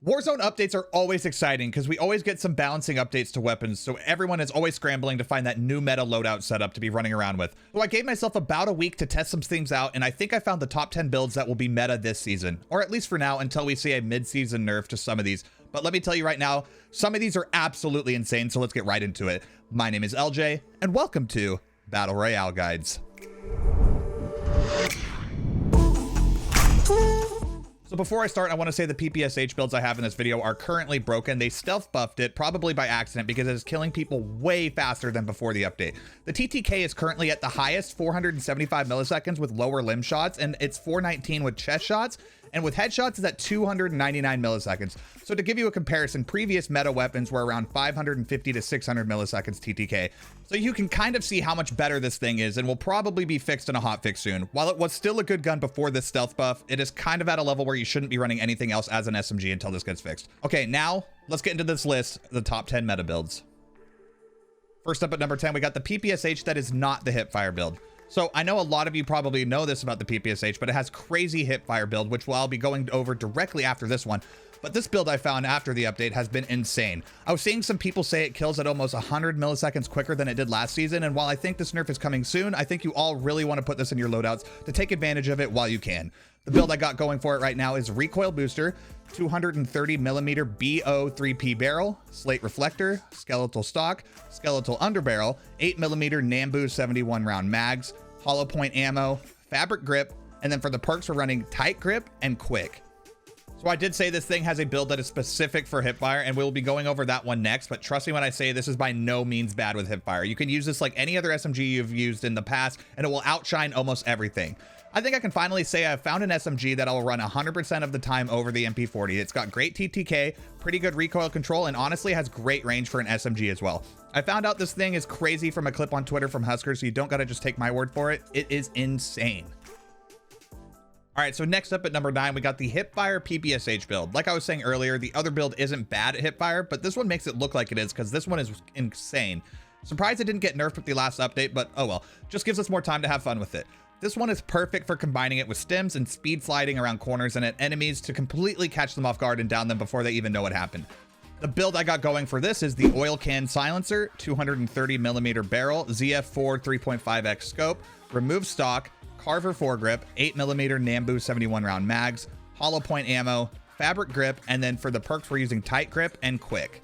Warzone updates are always exciting because we always get some balancing updates to weapons, so everyone is always scrambling to find that new meta loadout setup to be running around with. So I gave myself about a week to test some things out, and I think I found the top 10 builds that will be meta this season, or at least for now until we see a mid-season nerf to some of these. But let me tell you right now, some of these are absolutely insane, so let's get right into it. My name is LJ, and welcome to Battle Royale Guides. So before I start, I want to say the PPSH builds I have in this video are currently broken. They stealth buffed it, probably by accident, because it is killing people way faster than before the update. The TTK is currently at the highest 475 milliseconds with lower limb shots, and it's 419 with chest shots, and with headshots is at 299 milliseconds. So to give you a comparison, previous meta weapons were around 550 to 600 milliseconds TTK. So you can kind of see how much better this thing is, and will probably be fixed in a hotfix soon. While it was still a good gun before this stealth buff, it is kind of at a level where you shouldn't be running anything else as an SMG until this gets fixed. Okay, now let's get into this list, the top 10 meta builds. First up at number 10, we got the PPSH that is not the hipfire build. So I know a lot of you probably know this about the PPSH, but it has crazy hipfire build, which I'll be going over directly after this one. But this build I found after the update has been insane. I was seeing some people say it kills at almost 100 milliseconds quicker than it did last season. And while I think this nerf is coming soon, I think you all really want to put this in your loadouts to take advantage of it while you can. The build I got going for it right now is recoil booster, 230 millimeter BO 3P barrel, slate reflector, skeletal stock, skeletal underbarrel, 8 millimeter Nambu 71 round mags, hollow point ammo, fabric grip, and then for the perks we're running tight grip and quick. So I did say this thing has a build that is specific for hipfire, and we'll be going over that one next, but trust me when I say this is by no means bad with hipfire. You can use this like any other SMG you've used in the past, and it will outshine almost everything. I think I can finally say I've found an SMG that I'll run 100% of the time over the MP40. It's got great TTK, pretty good recoil control, and honestly has great range for an SMG as well. I found out this thing is crazy from a clip on Twitter from Husker, so you don't gotta just take my word for it. It is insane. All right, so next up at number 9, we got the hipfire PPSH build. Like I was saying earlier, the other build isn't bad at hipfire, but this one makes it look like it is because this one is insane. Surprised it didn't get nerfed with the last update, but oh well. Just gives us more time to have fun with it. This one is perfect for combining it with stims and speed sliding around corners and at enemies to completely catch them off guard and down them before they even know what happened. The build I got going for this is the oil can silencer, 230 millimeter barrel, ZF4 3.5x scope, remove stock, Carver foregrip, 8 millimeter Nambu 71 round mags, hollow point ammo, fabric grip, and then for the perks we're using tight grip and quick.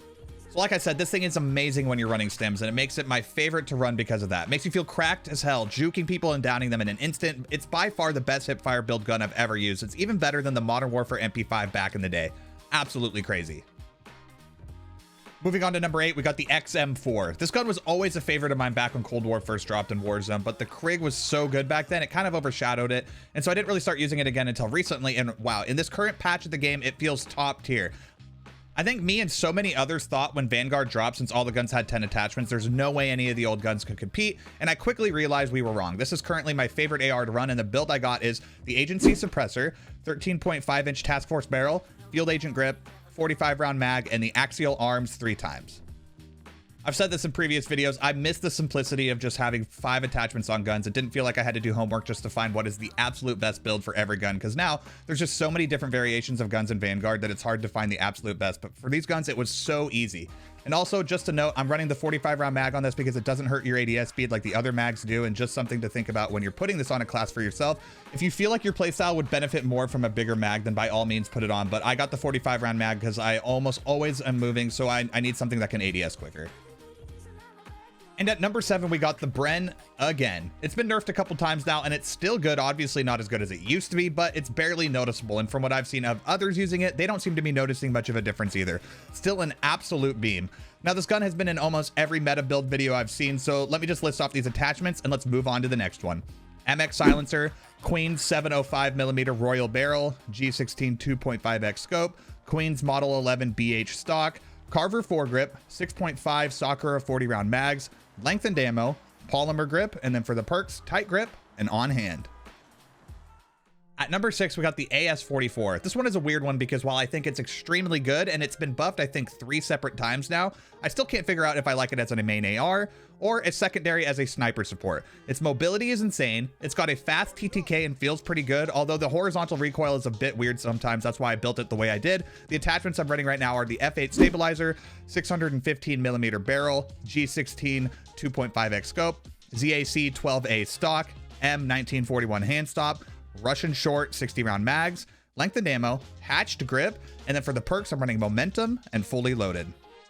So like I said, this thing is amazing when you're running stims, and it makes it my favorite to run because of that. It makes you feel cracked as hell, juking people and downing them in an instant. It's by far the best hipfire build gun I've ever used. It's even better than the Modern Warfare MP5 back in the day. Absolutely crazy. Moving on to number 8, we got the XM4. This gun was always a favorite of mine back when Cold War first dropped in Warzone, but the Krig was so good back then, it kind of overshadowed it, and so I didn't really start using it again until recently, and wow, in this current patch of the game, it feels top tier. I think me and so many others thought when Vanguard dropped, since all the guns had 10 attachments, there's no way any of the old guns could compete, and I quickly realized we were wrong. This is currently my favorite AR to run, and the build I got is the Agency Suppressor, 13.5 inch Task Force barrel, Field Agent grip, 45 round mag, and the axial arms 3 times. I've said this in previous videos, I miss the simplicity of just having 5 attachments on guns. It didn't feel like I had to do homework just to find what is the absolute best build for every gun, because now there's just so many different variations of guns in Vanguard that it's hard to find the absolute best, but for these guns it was so easy. And also, just to note, I'm running the 45 round mag on this because it doesn't hurt your ADS speed like the other mags do, and just something to think about when you're putting this on a class for yourself. If you feel like your playstyle would benefit more from a bigger mag, then by all means put it on, but I got the 45 round mag because I almost always am moving, so I need something that can ADS quicker. And at number 7, we got the BREN again. It's been nerfed a couple times now, and it's still good. Obviously not as good as it used to be, but it's barely noticeable. And from what I've seen of others using it, they don't seem to be noticing much of a difference either. Still an absolute beam. Now, this gun has been in almost every meta build video I've seen, so let me just list off these attachments and let's move on to the next one. MX silencer, Queen's 705 millimeter Royale barrel, G16 2.5x scope, Queen's Model 11 BH stock, Carver foregrip, 6.5 Sakura 40 round mags, lengthened ammo, polymer grip, and then for the perks, tight grip and on hand. At number 6, we got the AS44. This one is a weird one because while I think it's extremely good and it's been buffed, I think 3 separate times now, I still can't figure out if I like it as a main AR or a secondary as a sniper support. Its mobility is insane. It's got a fast TTK and feels pretty good, although the horizontal recoil is a bit weird sometimes. That's why I built it the way I did. The attachments I'm running right now are the F8 stabilizer, 615mm barrel, G16 2.5x scope, ZAC 12A stock, M1941 hand stop, Russian short 60 round mags, lengthened ammo, hatched grip, and then for the perks I'm running momentum and fully loaded.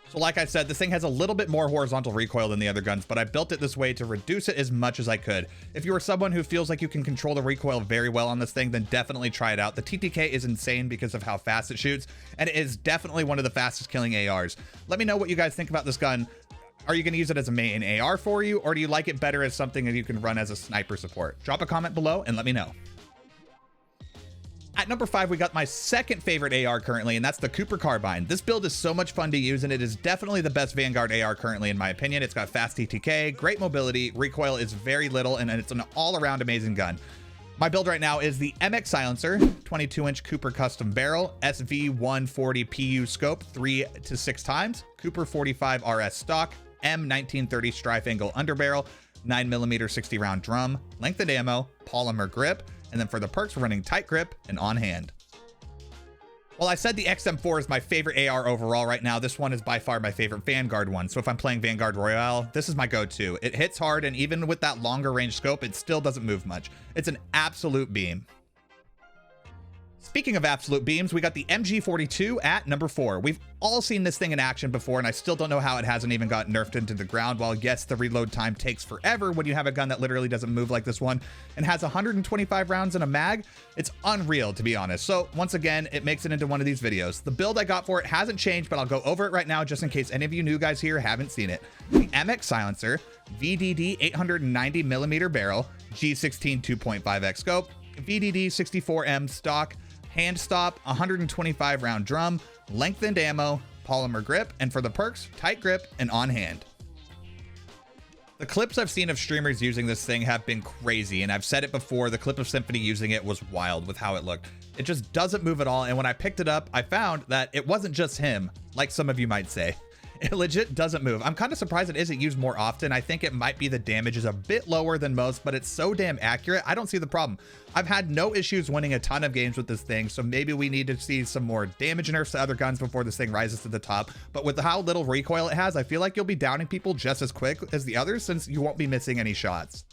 So like I said, this thing has a little bit more horizontal recoil than the other guns, but I built it this way to reduce it as much as I could. If you are someone who feels like you can control the recoil very well on this thing, then definitely try it out. The TTK is insane because of how fast it shoots, and it is definitely one of the fastest killing ARs. Let me know what you guys think about this gun. Are you going to use it as a main AR for you, or do you like it better as something that you can run as a sniper support? Drop a comment below and let me know. At number 5, we got my second favorite AR currently, and that's the Cooper Carbine. This build is so much fun to use, and it is definitely the best Vanguard AR currently, in my opinion. It's got fast TTK, great mobility, recoil is very little, and it's an all-around amazing gun. My build right now is the MX silencer, 22-inch Cooper custom barrel, SV140 PU scope 3 to 6 times, Cooper 45 RS stock, M1930 strife angle underbarrel, 9mm 60 round drum, lengthened ammo, polymer grip, and then for the perks, we're running tight grip and on hand. Well, I said the XM4 is my favorite AR overall right now. This one is by far my favorite Vanguard one. So if I'm playing Vanguard Royale, this is my go-to. It hits hard, and even with that longer range scope, it still doesn't move much. It's an absolute beam. Speaking of absolute beams, we got the MG42 at number 4. We've all seen this thing in action before, and I still don't know how it hasn't even got nerfed into the ground. While yes, the reload time takes forever when you have a gun that literally doesn't move like this one and has 125 rounds in a mag, it's unreal, to be honest. So once again, it makes it into one of these videos. The build I got for it hasn't changed, but I'll go over it right now just in case any of you new guys here haven't seen it. The MX silencer, VDD 890mm barrel, G16 2.5x scope, VDD 64M stock, hand stop, 125 round drum, lengthened ammo, polymer grip, and for the perks, tight grip and on hand. The clips I've seen of streamers using this thing have been crazy, and I've said it before, the clip of Symphony using it was wild with how it looked. It just doesn't move at all, and when I picked it up, I found that it wasn't just him, like some of you might say. It legit doesn't move. I'm kind of surprised it isn't used more often. I think it might be the damage is a bit lower than most, but it's so damn accurate. I don't see the problem. I've had no issues winning a ton of games with this thing, so maybe we need to see some more damage nerfs to other guns before this thing rises to the top. But with how little recoil it has, I feel like you'll be downing people just as quick as the others since you won't be missing any shots.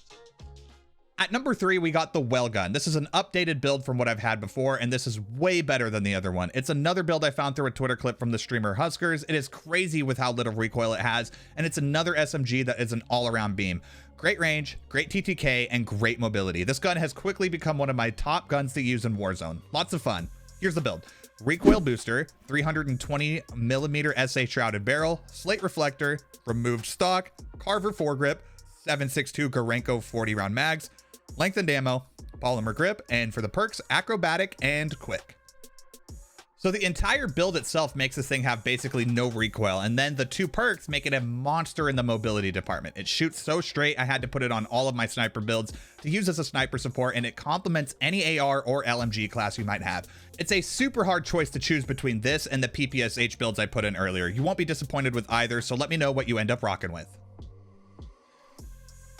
At number 3, we got the WEL Gun. This is an updated build from what I've had before, and this is way better than the other one. It's another build I found through a Twitter clip from the streamer Huskers. It is crazy with how little recoil it has, and it's another SMG that is an all-around beam. Great range, great TTK, and great mobility. This gun has quickly become one of my top guns to use in Warzone. Lots of fun. Here's the build. Recoil booster, 320mm SA shrouded barrel, slate reflector, removed stock, Carver foregrip, 7.62 Gorenko 40 round mags, lengthened ammo, polymer grip, and for the perks, acrobatic and quick. So the entire build itself makes this thing have basically no recoil, and then the 2 perks make it a monster in the mobility department. It shoots so straight, I had to put it on all of my sniper builds to use as a sniper support, and it complements any AR or LMG class you might have. It's a super hard choice to choose between this and the PPSH builds I put in earlier. You won't be disappointed with either, so let me know what you end up rocking with.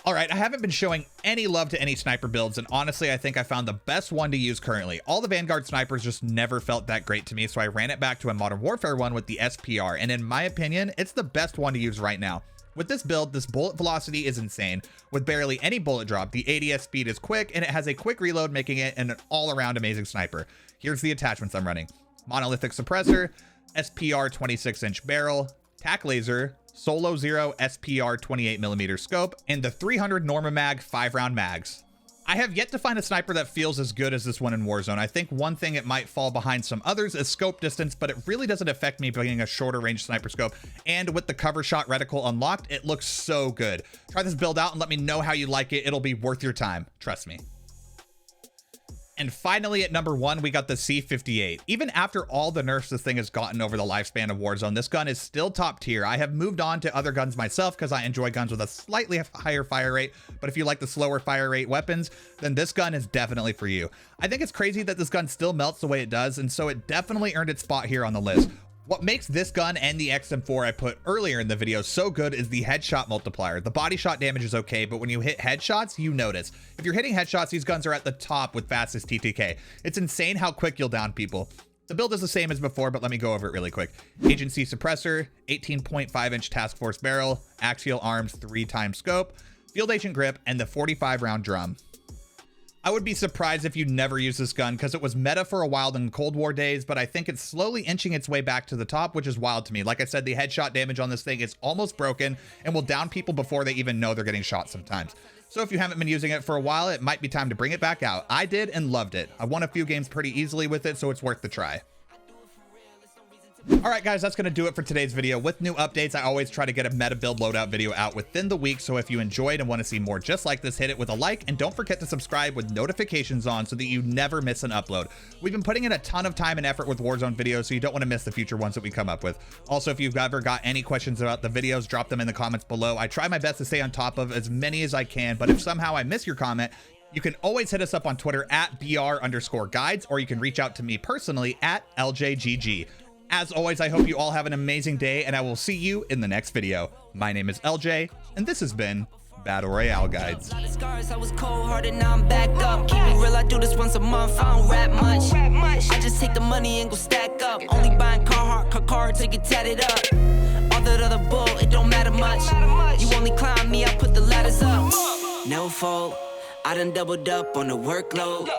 All right, I haven't been showing any love to any sniper builds, and honestly, I think I found the best one to use currently. All the Vanguard snipers just never felt that great to me, so I ran it back to a Modern Warfare one with the SPR, and in my opinion, it's the best one to use right now. With this build, this bullet velocity is insane. With barely any bullet drop, the ADS speed is quick, and it has a quick reload, making it an all-around amazing sniper. Here's the attachments I'm running. Monolithic suppressor, SPR 26-inch barrel, tac laser, Solo Zero SPR 28mm scope, and the 300 Norma Mag 5-round mags. I have yet to find a sniper that feels as good as this one in Warzone. I think one thing it might fall behind some others is scope distance, but it really doesn't affect me being a shorter range sniper scope. And with the cover shot reticle unlocked, it looks so good. Try this build out and let me know how you like it. It'll be worth your time. Trust me. And finally, at number 1, we got the C58. Even after all the nerfs this thing has gotten over the lifespan of Warzone, this gun is still top tier. I have moved on to other guns myself because I enjoy guns with a slightly higher fire rate, but if you like the slower fire rate weapons, then this gun is definitely for you. I think it's crazy that this gun still melts the way it does, and so it definitely earned its spot here on the list. What makes this gun and the XM4 I put earlier in the video so good is the headshot multiplier. The body shot damage is okay, but when you hit headshots, you notice. If you're hitting headshots, these guns are at the top with fastest TTK. It's insane how quick you'll down people. The build is the same as before, but let me go over it really quick. Agency suppressor, 18.5-inch task force barrel, axial arms 3x scope, field agent grip, and the 45 round drum. I would be surprised if you never use this gun because it was meta for a while in Cold War days, but I think it's slowly inching its way back to the top, which is wild to me. Like I said, the headshot damage on this thing is almost broken and will down people before they even know they're getting shot sometimes. So if you haven't been using it for a while, it might be time to bring it back out. I did and loved it. I won a few games pretty easily with it, so it's worth the try. All right, guys, that's going to do it for today's video. With new updates, I always try to get a meta build loadout video out within the week. So if you enjoyed and want to see more just like this, hit it with a like, and don't forget to subscribe with notifications on so that you never miss an upload. We've been putting in a ton of time and effort with Warzone videos, so you don't want to miss the future ones that we come up with. Also, if you've ever got any questions about the videos, drop them in the comments below. I try my best to stay on top of as many as I can, but if somehow I miss your comment, you can always hit us up on Twitter at @BR_guides, or you can reach out to me personally at LJGG. As always, I hope you all have an amazing day, and I will see you in the next video. My name is LJ, and this has been Battle Royale Guides. I was cold-hearted, now I'm back up. Keep it real, I do this once a month. I don't rap much. I just take the money and go stack up. Only buying car to get tatted up. All that other bull, it don't matter much. You only climb me, I put the ladders up. No fault, I done doubled up on the workload.